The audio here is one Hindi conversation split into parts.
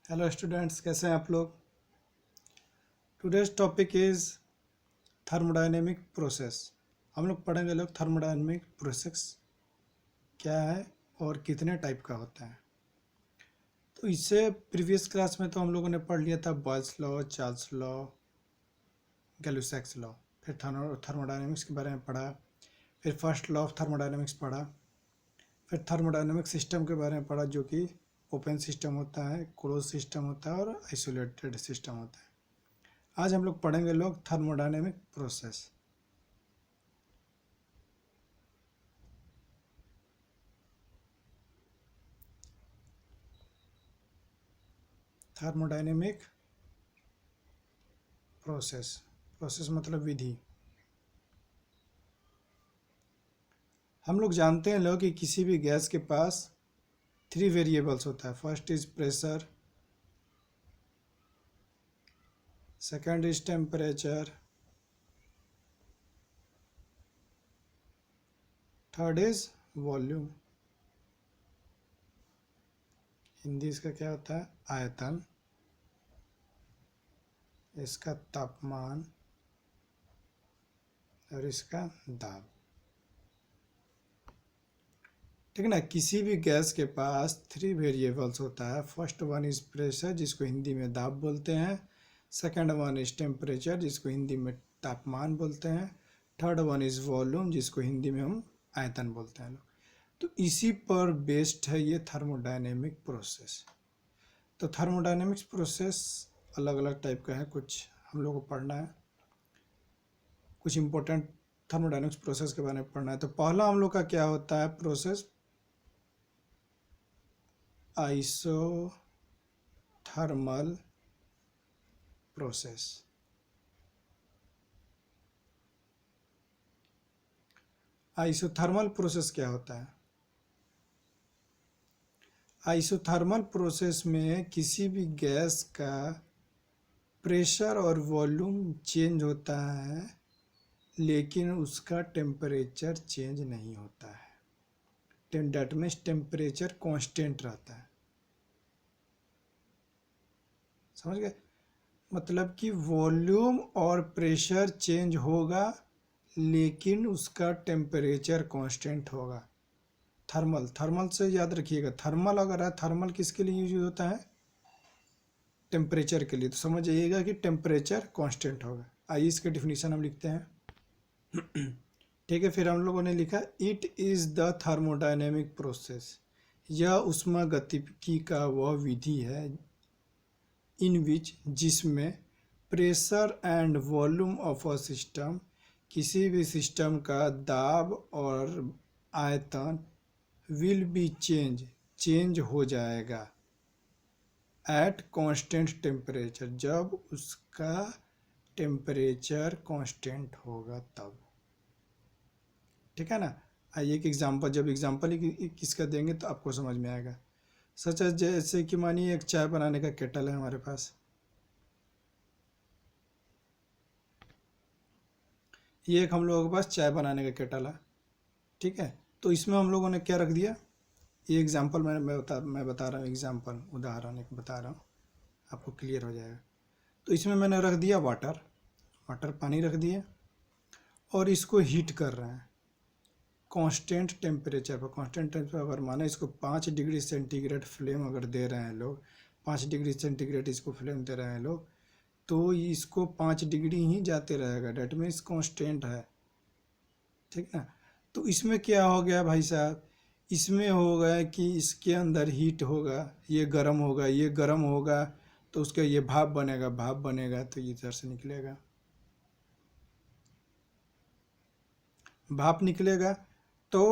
हेलो स्टूडेंट्स, कैसे हैं आप लोग। Today's topic is thermodynamic process. हम लोग पढ़ेंगे थर्मोडायनेमिक प्रोसेस क्या है और कितने टाइप का होता है। तो इससे प्रीवियस क्लास में तो हम लोगों ने पढ़ लिया था Boyle's law, Charles law, Gay Lussac's law. फिर थर्मोडायनेमिक्स के बारे में पढ़ा। फिर फर्स्ट लॉ ऑफ थर्मोडायनेमिक्स पढ़ा। फिर थर्मोडायनेमिक सिस्टम के बारे में पढ़ा, जो कि ओपन सिस्टम होता है, क्लोज सिस्टम होता है और आइसोलेटेड सिस्टम होता है। आज हम लोग पढ़ेंगे thermodynamic process. Thermodynamic process, process मतलब विधि। हम लोग जानते हैं कि किसी भी गैस के पास 3 वेरिएबल्स होता है। First is pressure, second is temperature, third is volume. Hindi इसका क्या होता है? आयतन, इसका तापमान और इसका दाब। ठीक है ना। किसी भी गैस के पास 3 वेरिएबल्स होता है। फर्स्ट वन इज प्रेशर, जिसको हिंदी में दाब बोलते हैं। सेकंड वन इज टेम्परेचर, जिसको हिंदी में तापमान बोलते हैं। थर्ड वन इज वॉल्यूम, जिसको हिंदी में हम आयतन बोलते हैं लोग। तो इसी पर बेस्ड है ये थर्मोडायनेमिक प्रोसेस। तो थर्मोडायनेमिक्स प्रोसेस अलग अलग टाइप का है, कुछ हम लोग को पढ़ना है, कुछ इंपॉर्टेंट थर्मोडायनेमिक्स प्रोसेस के बारे में पढ़ना है। तो पहला हम लोग का क्या होता है process? Isothermal process. Isothermal process क्या होता है? आइसोथर्मल प्रोसेस में किसी भी गैस का प्रेशर और वॉल्यूम चेंज होता है, लेकिन उसका टेम्परेचर चेंज नहीं होता है। डेट मीन्स टेम्परेचर कांस्टेंट रहता है। समझ गए? मतलब कि वॉल्यूम और प्रेशर चेंज होगा, लेकिन उसका टेम्परेचर कांस्टेंट होगा। थर्मल, थर्मल से याद रखिएगा, थर्मल अगर है, थर्मल किसके लिए यूज होता है? टेम्परेचर के लिए। तो समझ जाइएगा कि टेम्परेचर कांस्टेंट होगा। आइए इसके डिफिनीशन हम लिखते हैं। ठीक है। फिर हम लोगों ने लिखा it is the thermodynamic process. यह ऊष्मागतिकी का वह विधि है इन विच, जिसमें pressure and volume of a system, किसी भी सिस्टम का दाब और आयतन विल बी चेंज हो जाएगा एट कांस्टेंट टेम्परेचर, जब उसका टेम्परेचर कांस्टेंट होगा तब। ठीक है ना। आइए एक एग्जांपल, जब एग्जांपल ही किसका देंगे तो आपको समझ में आएगा। सच है, जैसे कि मानिए एक चाय बनाने का केटल है हमारे पास। ये एक हम लोगों के पास चाय बनाने का केटल है। ठीक है। तो इसमें हम लोगों ने क्या रख दिया? ये एग्जांपल मैं बता रहा हूँ, एग्जांपल उदाहरण एक बता रहा हूँ, आपको क्लियर हो जाएगा। तो इसमें मैंने रख दिया वाटर, वाटर पानी रख दिया और इसको हीट कर रहे हैं कांस्टेंट टेम्परेचर पर। कांस्टेंट टेम्परेचर अगर माने इसको 5 डिग्री सेंटीग्रेड फ्लेम अगर दे रहे हैं लोग, 5 डिग्री सेंटीग्रेड इसको फ्लेम दे रहे हैं लोग, तो इसको 5 डिग्री ही जाते रहेगा। डेट मीन्स कांस्टेंट है। ठीक है। तो इसमें क्या हो गया भाई साहब? इसमें होगा कि इसके अंदर हीट होगा, ये गर्म होगा, ये गर्म होगा, तो उसका ये भाप बनेगा, भाप बनेगा तो ये इधर से निकलेगा, भाप निकलेगा तो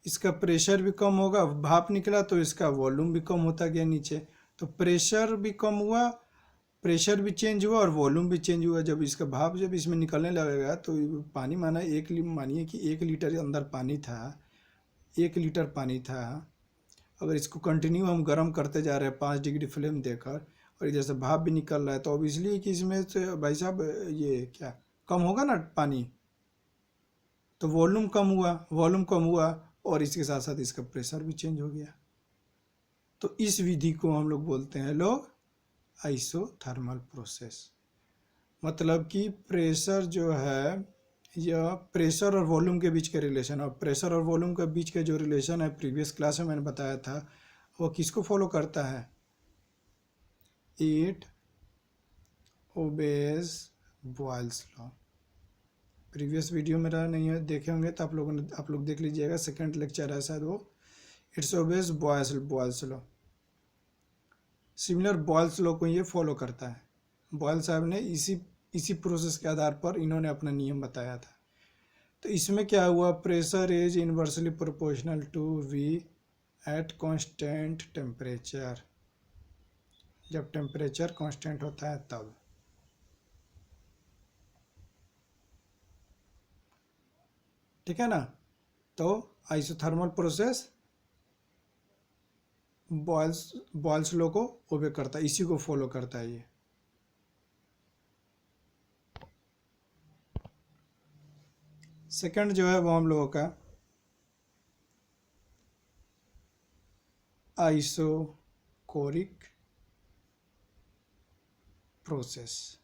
इसका प्रेशर भी कम होगा। भाप निकला तो इसका वॉल्यूम भी कम होता गया नीचे, तो प्रेशर भी कम हुआ, प्रेशर भी चेंज हुआ और वॉल्यूम भी चेंज हुआ। जब इसका भाप जब इसमें निकलने लगेगा तो पानी, मानिए कि 1 लीटर अंदर पानी था, 1 लीटर पानी था। अगर इसको कंटिन्यू हम गर्म करते जा रहे हैं 5 डिग्री फ्लेम देकर, और इधर से भाप भी निकल रहा है, तो ऑब्वियसली कि इसमें से भाई साहब ये क्या कम होगा ना पानी, तो वॉल्यूम कम हुआ, वॉल्यूम कम हुआ और इसके साथ साथ इसका प्रेशर भी चेंज हो गया। तो इस विधि को हम लोग बोलते हैं आइसोथर्मल प्रोसेस। मतलब कि प्रेशर जो है, यह प्रेशर और वॉल्यूम के बीच का रिलेशन, और प्रेशर और वॉल्यूम के बीच का जो रिलेशन है प्रीवियस क्लास में मैंने बताया था, वो किसको फॉलो करता है? It obeys Boyle's law. Previous video मेरा नहीं है देखे होंगे तो आप लोग देख लीजिएगा, सेकंड लेक्चर है शायद वो, it's obeys Boyle's law. Similar boils law को ये फॉलो करता है। बॉयल साहब ने इसी प्रोसेस के आधार पर इन्होंने अपना नियम बताया था। तो इसमें क्या हुआ, pressure is inversely proportional to V at constant temperature. जब टेम्परेचर कांस्टेंट होता है तब। ठीक है ना। तो आइसोथर्मल प्रोसेस बॉयल्स लॉ को ओबे करता है, इसी को फॉलो करता है ये। सेकंड जो है वो हम लोगों का आइसोकोरिक प्रोसेस।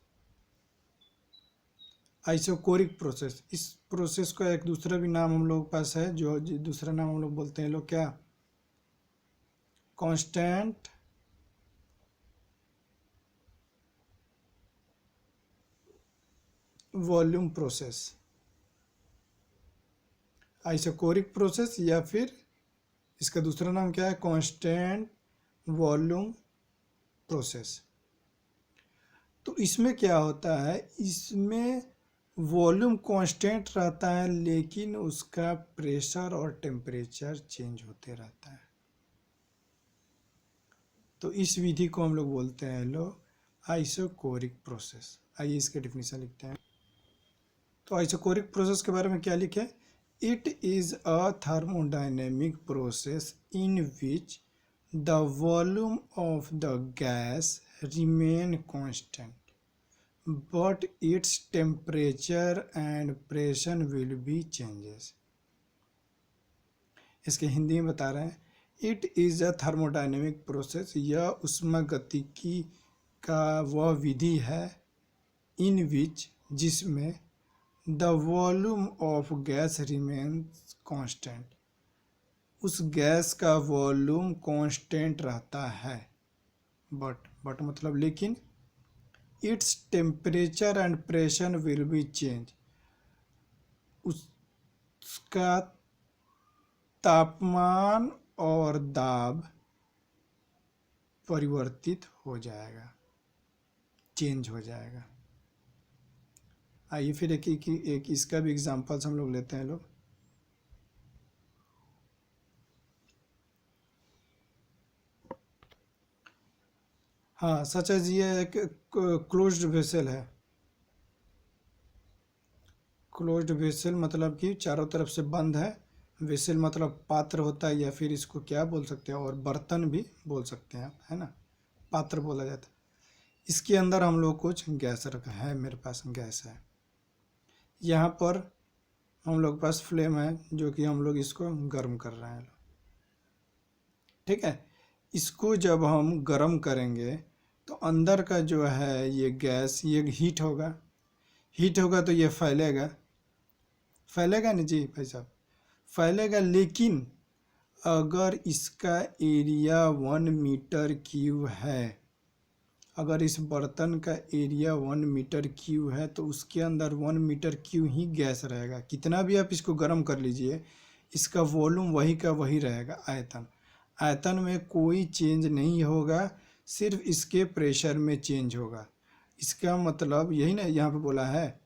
आइसोकोरिक प्रोसेस, इस प्रोसेस का एक दूसरा भी नाम हम लोग के पास है, जो दूसरा नाम हम लोग बोलते हैं लोग क्या? Constant volume process. Isochoric process या फिर इसका दूसरा नाम क्या है? Constant volume process. तो इसमें क्या होता है, इसमें वॉल्यूम कांस्टेंट रहता है लेकिन उसका प्रेशर और टेम्परेचर चेंज होते रहता है। तो इस विधि को हम लोग बोलते हैं लोग आइसोकोरिक प्रोसेस। आइए इसके डिफिनीशन लिखते हैं। तो आइसोकोरिक प्रोसेस के बारे में क्या लिखे? It is a thermodynamic process in which the volume of the gas remain constant but its temperature and pressure will be changes। इसके हिंदी में बता रहे हैं, it is a thermodynamic process, यह ऊष्मागतिकी का वह विधि है, इन विच जिसमें the volume of gas remains constant, उस गैस का वॉल्यूम कांस्टेंट रहता है, बट मतलब लेकिन its temperature and pressure will be change, उसका तापमान और दाब परिवर्तित हो जाएगा, चेंज हो जाएगा। आइए फिर एक इसका भी एग्जांपल्स हम लोग लेते हैं लोग। हाँ, सच एज ये एक क्लोज्ड वेसल है। क्लोज्ड वेसल मतलब कि चारों तरफ से बंद है, वेसल मतलब पात्र होता है, या फिर इसको क्या बोल सकते हैं, और बर्तन भी बोल सकते हैं आप, है ना, पात्र बोला जाता है। इसके अंदर हम लोग कुछ गैस रखा है, मेरे पास गैस है, यहाँ पर हम लोग के पास फ्लेम है जो कि हम लोग इसको गर्म कर रहे हैं। ठीक है, इसको जब हम गर्म करेंगे तो अंदर का जो है ये गैस, ये हीट होगा तो ये फैलेगा नहीं जी भाई साहब, फैलेगा। लेकिन अगर इसका एरिया 1 मीटर क्यूब है, अगर इस बर्तन का एरिया 1 मीटर क्यूब है तो उसके अंदर 1 मीटर क्यूब ही गैस रहेगा। कितना भी आप इसको गर्म कर लीजिए, इसका वॉल्यूम वही का वही रहेगा। आयतन में कोई चेंज नहीं होगा, सिर्फ इसके प्रेशर में चेंज होगा। इसका मतलब यही ना यहाँ पे बोला है,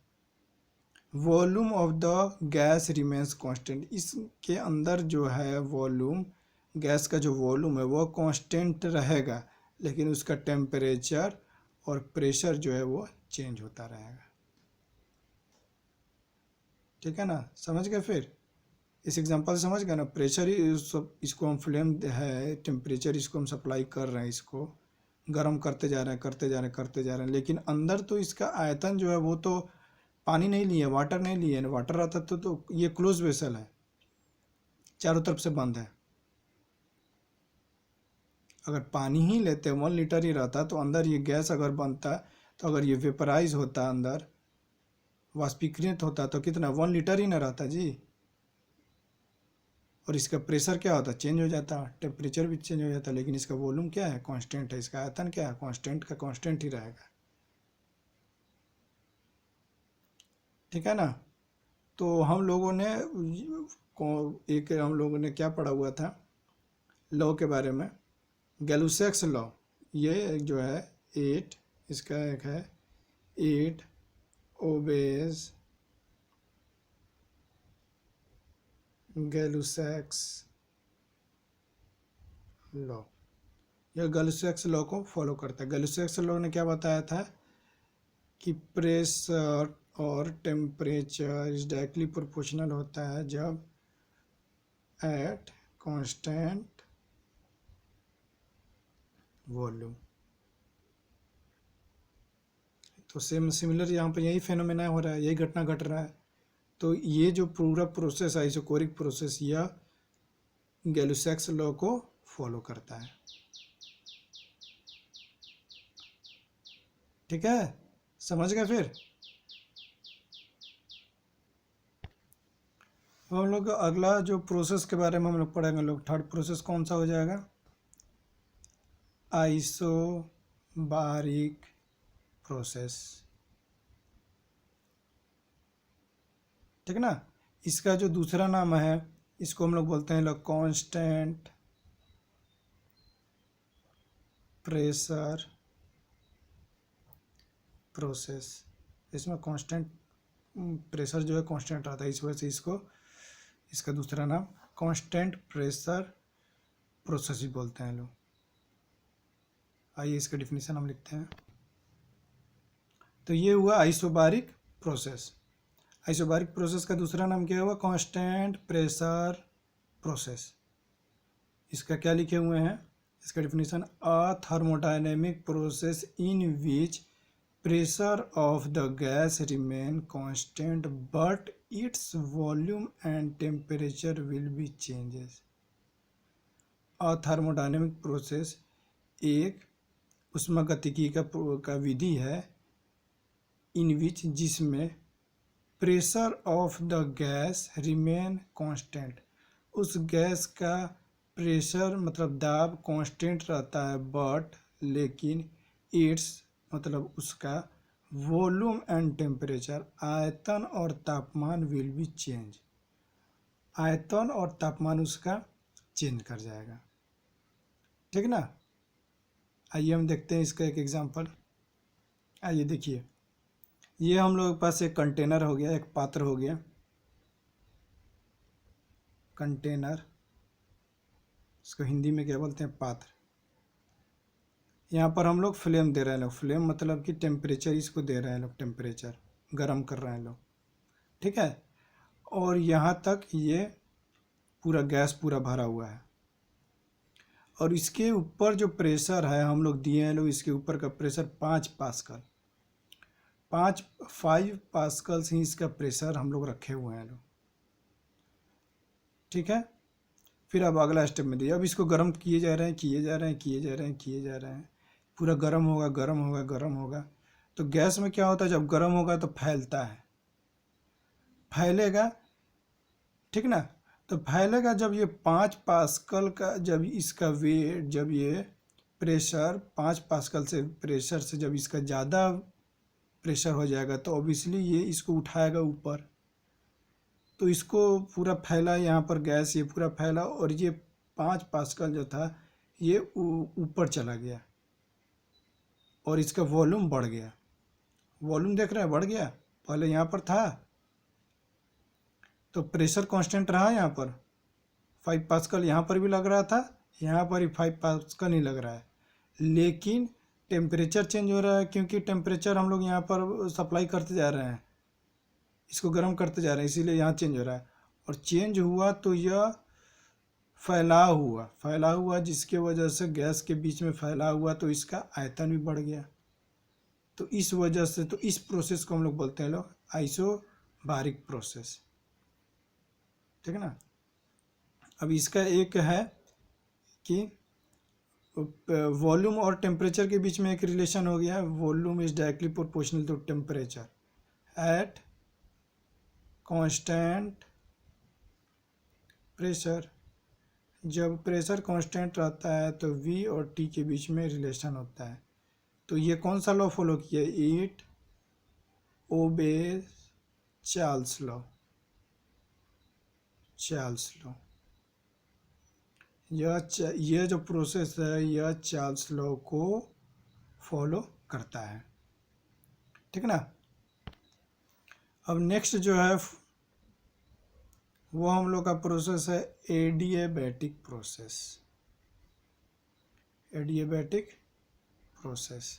volume of the gas remains constant. इसके अंदर जो है वॉल्यूम, गैस का जो वॉल्यूम है वो कांस्टेंट रहेगा, लेकिन उसका टेम्परेचर और प्रेशर जो है वो चेंज होता रहेगा। ठीक है ना, समझ गए? फिर इस एग्जांपल से समझ गए ना, प्रेशर इसको हम फ्लेम है, टेम्परेचर इसको हम सप्लाई कर रहे हैं, इसको गर्म करते जा रहे हैं, लेकिन अंदर तो इसका आयतन जो है वो तो पानी नहीं लिए, वाटर नहीं लिए, वाटर रहता तो ये क्लोज वेसल है, चारों तरफ से बंद है। अगर पानी ही लेते 1 लीटर ही रहता तो अंदर ये गैस अगर बनता तो अगर ये वेपराइज होता अंदर वाष्पीकृत होता तो कितना 1 लीटर ही ना रहता जी। और इसका प्रेशर क्या होता चेंज हो जाता, टेम्परेचर भी चेंज हो जाता, लेकिन इसका वॉल्यूम क्या है कांस्टेंट है, इसका आयतन क्या है कांस्टेंट का कांस्टेंट ही रहेगा। ठीक है ना। तो हम लोगों ने एक हम लोगों ने क्या पढ़ा हुआ था लॉ के बारे में, गैलुसैक्स लॉ। ये जो है 8 इसका एक है 8 ओबेज गैलुसैक्स लॉ। यह गैलुसैक्स लॉ को फॉलो करता है। गैलुसैक्स लॉ ने क्या बताया था कि प्रेशर और टेम्परेचर इज डायरेक्टली प्रोपोर्शनल होता है जब एट कांस्टेंट वॉल्यूम। तो सेम सिमिलर यहाँ पर यही फेनोमेना हो रहा है, यही घटना घट रहा है। तो ये जो पूरा प्रोसेस है आइसोकोरिक प्रोसेस यह गैलुसैक्स लॉ को फॉलो करता है। ठीक है, समझ गए। फिर हम लोग अगला जो प्रोसेस के बारे में हम लोग पढ़ेंगे, लोग थर्ड प्रोसेस कौन सा हो जाएगा, आइसोबारिक प्रोसेस। ठीक है ना। इसका जो दूसरा नाम है इसको हम लोग बोलते हैं लोग कांस्टेंट प्रेशर प्रोसेस। इसमें कांस्टेंट प्रेशर जो है कांस्टेंट रहता है, इस वजह से इसको इसका दूसरा नाम कांस्टेंट प्रेशर प्रोसेस ही बोलते हैं लोग। आइए इसका डिफिनीशन हम लिखते हैं। तो ये हुआ आइसोबारिक प्रोसेस। आइसोबारिक प्रोसेस का दूसरा नाम क्या हुआ कांस्टेंट प्रेशर प्रोसेस। इसका क्या लिखे हुए हैं, इसका definition a thermodynamic process in which pressure of the gas remain constant but its volume and temperature will be changes। a thermodynamic process एक उष्मागतिकी का विधि है इन विच जिसमें pressure of the gas remain constant, उस गैस का प्रेशर मतलब दाब कांस्टेंट रहता है बट लेकिन इट्स मतलब उसका वॉल्यूम एंड टेम्परेचर आयतन और तापमान विल बी चेंज, आयतन और तापमान उसका चेंज कर जाएगा। ठीक ना। आइए हम देखते हैं इसका एक एग्जांपल। आइए देखिए, ये हम लोग के पास एक कंटेनर हो गया, एक पात्र हो गया, कंटेनर, इसको हिंदी में क्या बोलते हैं पात्र। यहाँ पर हम लोग फ्लेम दे रहे हैं लोग, फ्लेम मतलब कि टेम्परेचर इसको दे रहे हैं लोग, टेम्परेचर गर्म कर रहे हैं लोग। ठीक है। और यहाँ तक ये पूरा गैस पूरा भरा हुआ है और इसके ऊपर जो प्रेशर है हम लोग दिए हैं लोग, इसके ऊपर का प्रेशर 5 पास्कल, 5 पास्कल ही इसका प्रेशर हम लोग रखे हुए हैं लोग। ठीक है। फिर अब अगला स्टेप में दिए, अब इसको गर्म किए जा रहे हैं, किए जा रहे हैं, किए जा रहे हैं, किए जा रहे हैं, पूरा गर्म होगा, गर्म होगा, गर्म होगा। तो गैस में क्या होता है जब गर्म होगा तो फैलता है, फैलेगा। ठीक ना। तो फैलेगा जब ये 5 पास्कल का, जब इसका वेट, जब ये प्रेशर 5 पास्कल से प्रेशर से जब इसका ज़्यादा प्रेशर हो जाएगा तो ऑब्वियसली ये इसको उठाएगा ऊपर। तो इसको पूरा फैला, यहाँ पर गैस ये पूरा फैला और ये 5 पास्कल जो था ये ऊपर चला गया और इसका वॉल्यूम बढ़ गया। वॉल्यूम देख रहे हैं बढ़ गया, पहले यहाँ पर था तो प्रेशर कांस्टेंट रहा, यहाँ पर 5 पास्कल यहाँ पर भी लग रहा था, यहाँ पर ही 5 पास्कल ही लग रहा है, लेकिन टेम्परेचर चेंज हो रहा है क्योंकि टेम्परेचर हम लोग यहाँ पर सप्लाई करते जा रहे हैं, इसको गर्म करते जा रहे हैं, इसीलिए यहाँ चेंज हो रहा है। और चेंज हुआ तो यह फैला हुआ जिसके वजह से गैस के बीच में फैला हुआ तो इसका आयतन भी बढ़ गया। तो इस वजह से तो इस प्रोसेस को हम लोग बोलते हैं लोग आइसोबारिक प्रोसेस। ठीक है ना। अब इसका एक है कि वॉल्यूम और टेम्परेचर के बीच में एक रिलेशन हो गया, volume is directly proportional to temperature at constant pressure. जब प्रेशर कांस्टेंट रहता है तो V और T के बीच में रिलेशन होता है। तो ये कौन सा लॉ फॉलो किया? It obeys Charles law. Charles law, यह जो प्रोसेस है यह चार्ल्स लॉ को फॉलो करता है, ठीक है ना। अब नेक्स्ट जो है वो हम लोग का प्रोसेस है एडियाबैटिक प्रोसेस। एडियाबैटिक प्रोसेस,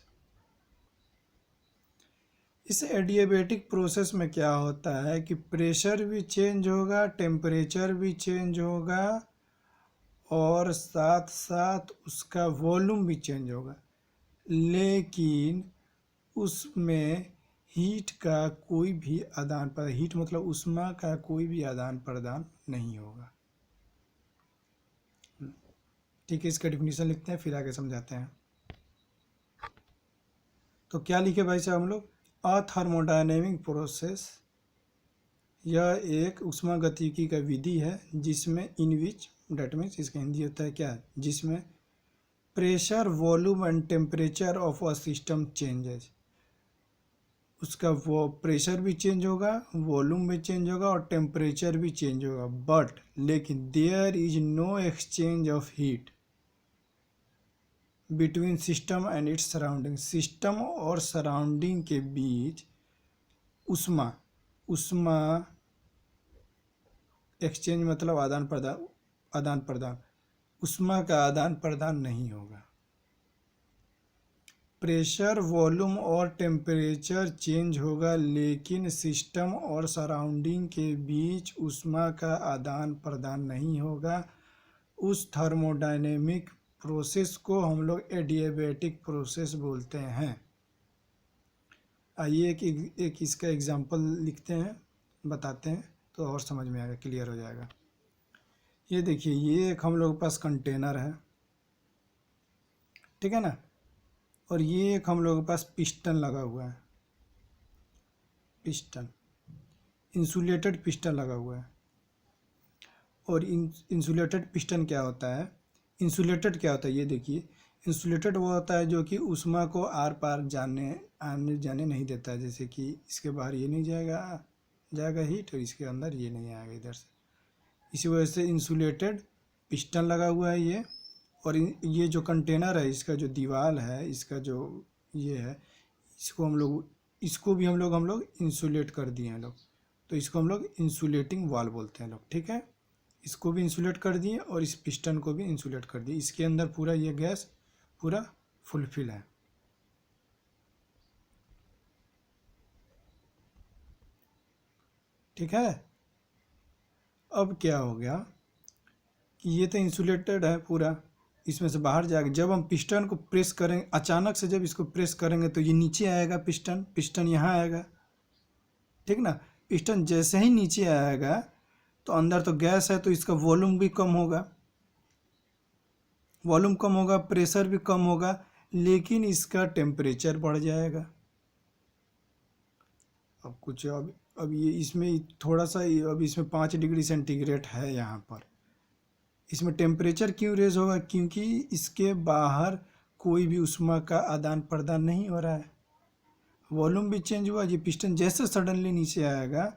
इस एडियाबैटिक प्रोसेस में क्या होता है कि प्रेशर भी चेंज होगा, टेम्परेचर भी चेंज होगा और साथ साथ उसका वॉल्यूम भी चेंज होगा, लेकिन उसमें हीट का कोई भी आदान प्रदान, हीट मतलब ऊष्मा का कोई भी आदान प्रदान नहीं होगा। ठीक है, इसका डिफिनीशन लिखते हैं फिर आगे समझाते हैं। तो क्या लिखे भाई साहब हम लोग? अ थर्मोडायनेमिक प्रोसेस, यह एक ऊष्मागतिकी का विधि है जिसमें इन विच, डेट मीन्स इसका हिंदी होता है क्या, जिसमें pressure volume and temperature of a system changes. उसका वो प्रेशर भी चेंज होगा, वॉल्यूम भी चेंज होगा और टेम्परेचर भी चेंज होगा, बट लेकिन there is no exchange of heat between system and its surrounding. System और सराउंडिंग के बीच ऊष्मा एक्सचेंज मतलब आदान प्रदान ऊष्मा का आदान प्रदान नहीं होगा। प्रेशर वॉल्यूम और टेम्परेचर चेंज होगा लेकिन सिस्टम और सराउंडिंग के बीच ऊष्मा का आदान प्रदान नहीं होगा। उस थर्मोडायनेमिक प्रोसेस को हम लोग एडियाबैटिक प्रोसेस बोलते हैं। आइए एक इसका एग्जांपल लिखते हैं, बताते हैं तो और समझ में आएगा, क्लियर हो जाएगा। ये देखिए, ये एक हम लोग के पास कंटेनर है, ठीक है ना, और ये एक हम लोग के पास पिस्टन लगा हुआ है, पिस्टन इंसुलेटेड पिस्टन लगा हुआ है। और इंसुलेटेड पिस्टन क्या होता है, इंसुलेटेड क्या होता है, ये देखिए, इंसुलेटेड वो होता है जो कि ऊष्मा को आर पार आने जाने नहीं देता है। जैसे कि इसके बाहर ये नहीं जाएगा हीट, और इसके अंदर ये नहीं आएगा इधर से। इसी वजह से इंसुलेटेड पिस्टन लगा हुआ है ये। और ये जो कंटेनर है, इसका जो दीवार है, इसका जो ये है, इसको भी हम लोग इंसुलेट कर दिए हैं लोग, तो इसको हम लोग इंसुलेटिंग वाल बोलते हैं लोग, ठीक है। इसको भी इंसुलेट कर दिए और इस पिस्टन को भी इंसुलेट कर दिए। इसके अंदर पूरा ये गैस पूरा फुलफिल है, ठीक है। अब क्या हो गया कि ये तो इंसुलेटेड है पूरा, इसमें से बाहर जाएगा। जब हम पिस्टन को प्रेस करेंगे, अचानक से जब इसको प्रेस करेंगे तो ये नीचे आएगा, पिस्टन यहाँ आएगा, ठीक ना। पिस्टन जैसे ही नीचे आएगा तो अंदर तो गैस है तो इसका वॉल्यूम भी कम होगा, प्रेशर भी कम होगा, लेकिन इसका टेम्परेचर बढ़ जाएगा। अब ये इसमें थोड़ा सा, अब इसमें 5 डिग्री सेंटीग्रेड है यहाँ पर। इसमें टेम्परेचर क्यों रेज होगा? क्योंकि इसके बाहर कोई भी ऊष्मा का आदान प्रदान नहीं हो रहा है, वॉल्यूम भी चेंज हुआ। ये पिस्टन जैसे सडनली नीचे आएगा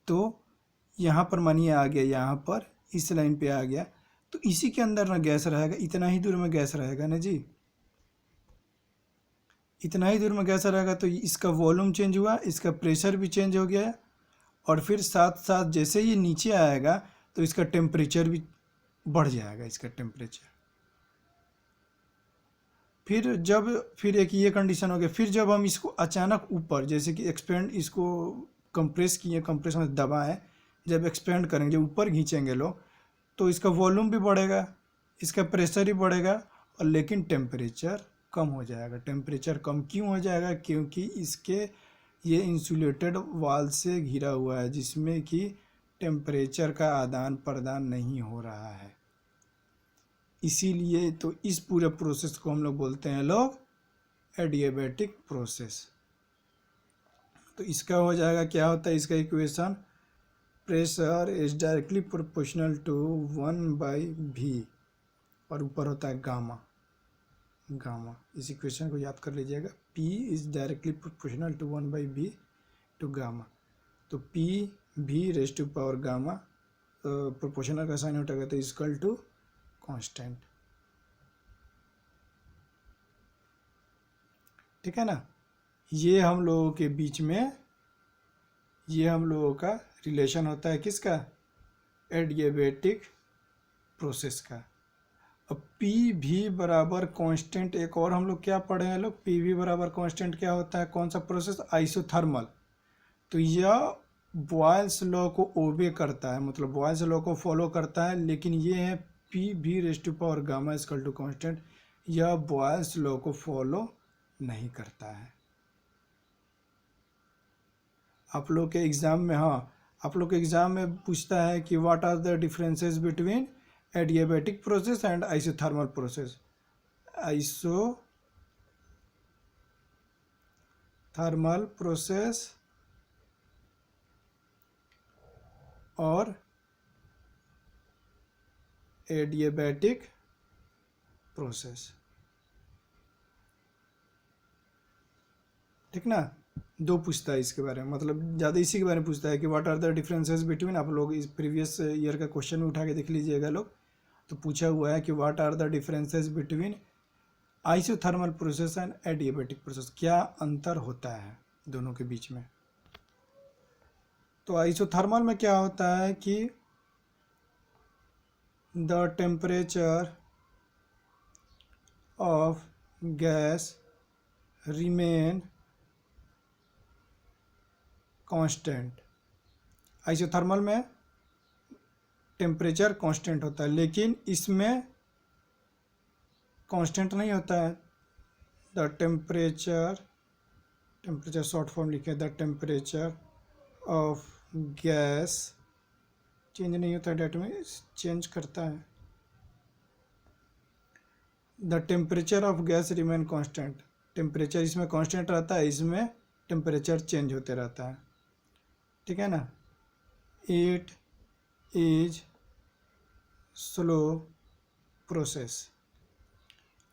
तो यहाँ पर मानिए आ गया, यहाँ पर इस लाइन पे आ गया, तो इसी के अंदर ना गैस रहेगा, इतना ही दूर में गैस रहेगा ना जी, इतना ही दूर में गैस रहेगा। तो इसका वॉल्यूम चेंज हुआ, इसका प्रेशर भी चेंज हो गया, और फिर साथ साथ जैसे ये नीचे आएगा तो इसका टेम्परेचर भी बढ़ जाएगा, इसका टेम्परेचर। फिर एक ये कंडीशन हो गया। फिर जब हम इसको अचानक ऊपर, जैसे कि एक्सपेंड, इसको कंप्रेस किए, कंप्रेस में दबाएं, जब एक्सपेंड करेंगे, जब ऊपर खींचेंगे लोग, तो इसका वॉल्यूम भी बढ़ेगा, इसका प्रेशर ही बढ़ेगा, और लेकिन टेम्परेचर कम हो जाएगा। टेम्परेचर कम क्यों हो जाएगा? क्योंकि इसके ये इंसुलेटेड वाल से घिरा हुआ है जिसमें कि टेम्परेचर का आदान प्रदान नहीं हो रहा है, इसीलिए तो इस पूरे प्रोसेस को हम लोग बोलते हैं लोग एडियाबैटिक प्रोसेस। तो इसका हो जाएगा, क्या होता है इसका equation, pressure is directly proportional to 1/v और ऊपर होता है गामा। गामा इस इक्वेशन को याद कर लीजिएगा, P is directly proportional to 1/v to gamma. तो P v raise to power gamma, proportional का साइन उठाएगा तो इक्वल टू कांस्टेंट। ठीक है ना। ये हम लोगों के बीच में, ये हम लोगों का रिलेशन होता है किसका, एडियाबैटिक प्रोसेस का। अब पी भी बराबर कांस्टेंट, एक और हम लोग क्या पढ़े हैं लोग, पी भी बराबर कांस्टेंट क्या होता है, कौन सा प्रोसेस, आइसोथर्मल। तो यह बॉयल्स लॉ को ओबे करता है, मतलब बॉयल्स लॉ को फॉलो करता है, लेकिन ये है पी भी raise to power gamma equal to constant, यह बॉयल्स लॉ को फॉलो नहीं करता है। आप लोग के एग्ज़ाम में, हाँ आप लोग के एग्ज़ाम में पूछता है कि what are the differences between adiabatic process and isothermal process. Isothermal process और एडियाबैटिक प्रोसेस, ठीक ना। दो पूछता है इसके बारे में, मतलब ज़्यादा इसी के बारे में पूछता है कि what are the differences between. आप लोग इस प्रीवियस ईयर का क्वेश्चन उठा के देख लीजिएगा लोग, तो पूछा हुआ है कि what are the differences between isothermal process and adiabatic process, क्या अंतर होता है दोनों के बीच में। तो आइसोथर्मल में क्या होता है कि the temperature of gas remain constant. Isothermal में टेम्परेचर कांस्टेंट होता है, लेकिन इसमें कांस्टेंट नहीं होता है। द टेम्परेचर शॉर्ट फॉर्म लिखे, the temperature of gas change नहीं होता है, डेट में चेंज करता है। The temperature of gas remain constant, temperature इसमें कांस्टेंट रहता है, इसमें टेम्परेचर चेंज होते रहता है, ठीक है ना। It is slow process.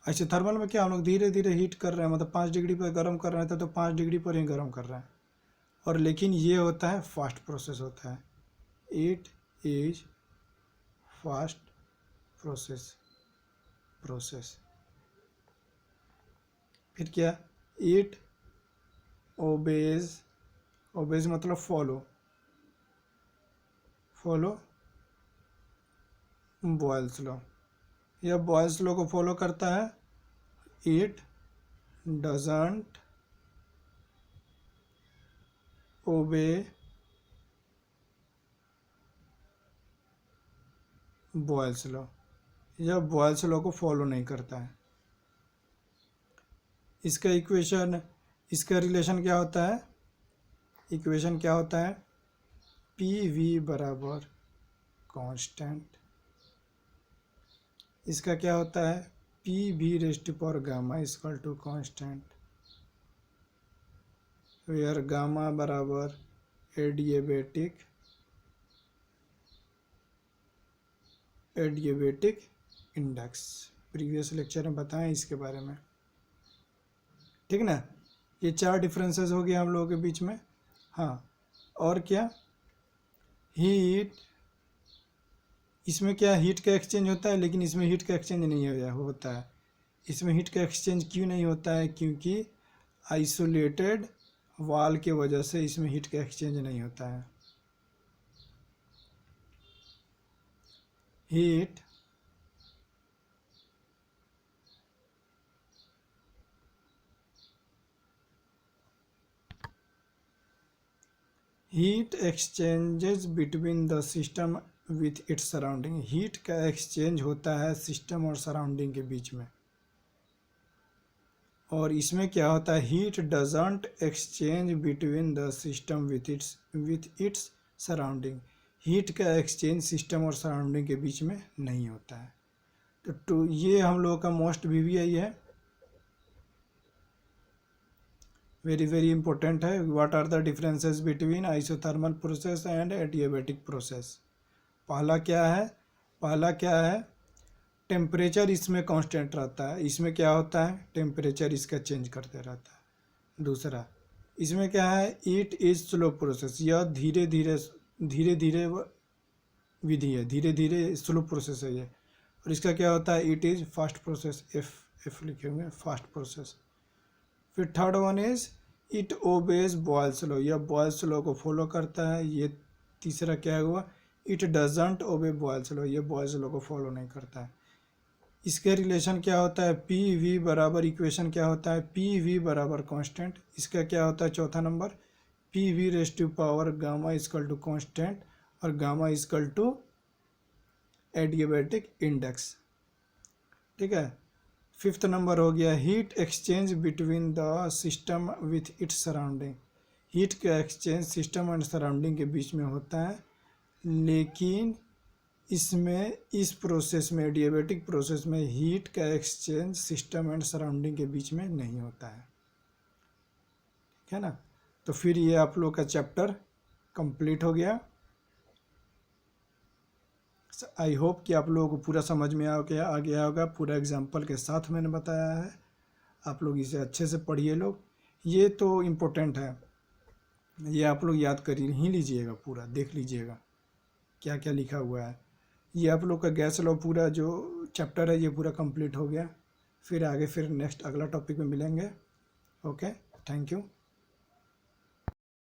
Isothermal में क्या हम लोग धीरे धीरे हीट कर रहे हैं, मतलब 5 डिग्री पर गर्म कर रहे थे तो 5 डिग्री पर ही गर्म कर रहे हैं, और लेकिन ये होता है फास्ट प्रोसेस होता है। It is fast process. फिर क्या, इट ओबेज मतलब फॉलो बॉयल्स लॉ। यह बॉयल्स लॉ को फॉलो करता है। इट डजंट ओबे बॉयल्स लॉ, यह बॉयल्स लॉ को फॉलो नहीं करता है। इसका इक्वेशन, इसका रिलेशन क्या होता है, इक्वेशन क्या होता है, पी वी बराबर कांस्टेंट, इसका क्या होता है, P V raise to power gamma equal to constant, where gamma बराबर एडियाबैटिक इंडेक्स। प्रीवियस लेक्चर में बताएं इसके बारे में, ठीक ना। ये 4 डिफरेंसेस हो गए हम लोगों के बीच में। हाँ, और क्या, हीट, इसमें क्या हीट का एक्सचेंज होता है, लेकिन इसमें हीट का एक्सचेंज नहीं होता है। इसमें हीट का एक्सचेंज क्यों नहीं होता है, क्योंकि आइसोलेटेड वाल के वजह से इसमें हीट का एक्सचेंज नहीं होता है। Heat exchanges between the system with its surrounding, heat का एक्सचेंज होता है सिस्टम और सराउंडिंग के बीच में। और इसमें क्या होता है, heat doesn't exchange between the system with its surrounding, heat का एक्सचेंज सिस्टम और सराउंडिंग के बीच में नहीं होता है। तो ये हम लोगों का मोस्ट VVI है, वेरी वेरी इंपॉर्टेंट है। What are the differences between isothermal process and adiabatic process? पहला क्या है, टेम्परेचर इसमें कांस्टेंट रहता है, इसमें क्या होता है, टेम्परेचर इसका चेंज करते रहता है। दूसरा, इसमें क्या है, इट इज़ स्लो प्रोसेस, यह धीरे धीरे विधि है, धीरे धीरे स्लो प्रोसेस है ये। और इसका क्या होता है, it is fast process, F लिखे होंगे, फास्ट प्रोसेस। फिर third one is it obeys Boyle's law, यह बॉयल्स लॉ को फॉलो करता है। ये तीसरा क्या हुआ, इट डजंट ओबे बॉयल्स लॉ, ये बॉयल्स लॉ को फॉलो नहीं करता है। इसके रिलेशन क्या होता है, पी वी बराबर, इक्वेशन क्या होता है, पी वी बराबर कांस्टेंट। इसका क्या होता है, चौथा number, P V raise to power gamma equal to constant और gamma equal to adiabatic index. ठीक है। फिफ्थ नंबर हो गया, heat exchange between the system with its surrounding, heat का एक्सचेंज सिस्टम एंड सराउंडिंग के बीच में होता है, लेकिन इसमें इस प्रोसेस में, एडियाबैटिक प्रोसेस में हीट का एक्सचेंज सिस्टम एंड सराउंडिंग के बीच में नहीं होता है। ठीक है ना। तो फिर ये आप लोग का चैप्टर कंप्लीट हो गया। आई होप कि आप लोगों को पूरा समझ में आ गया होगा, पूरा एग्जाम्पल के साथ मैंने बताया है। आप लोग इसे अच्छे से पढ़िए लोग, ये तो इम्पोर्टेंट है, ये आप लोग याद कर ही लीजिएगा, पूरा देख लीजिएगा क्या क्या लिखा हुआ है। ये आप लोग का गैस लॉ पूरा जो चैप्टर है ये पूरा कंप्लीट हो गया। फिर आगे फिर नेक्स्ट अगला टॉपिक में मिलेंगे। Okay, thank you.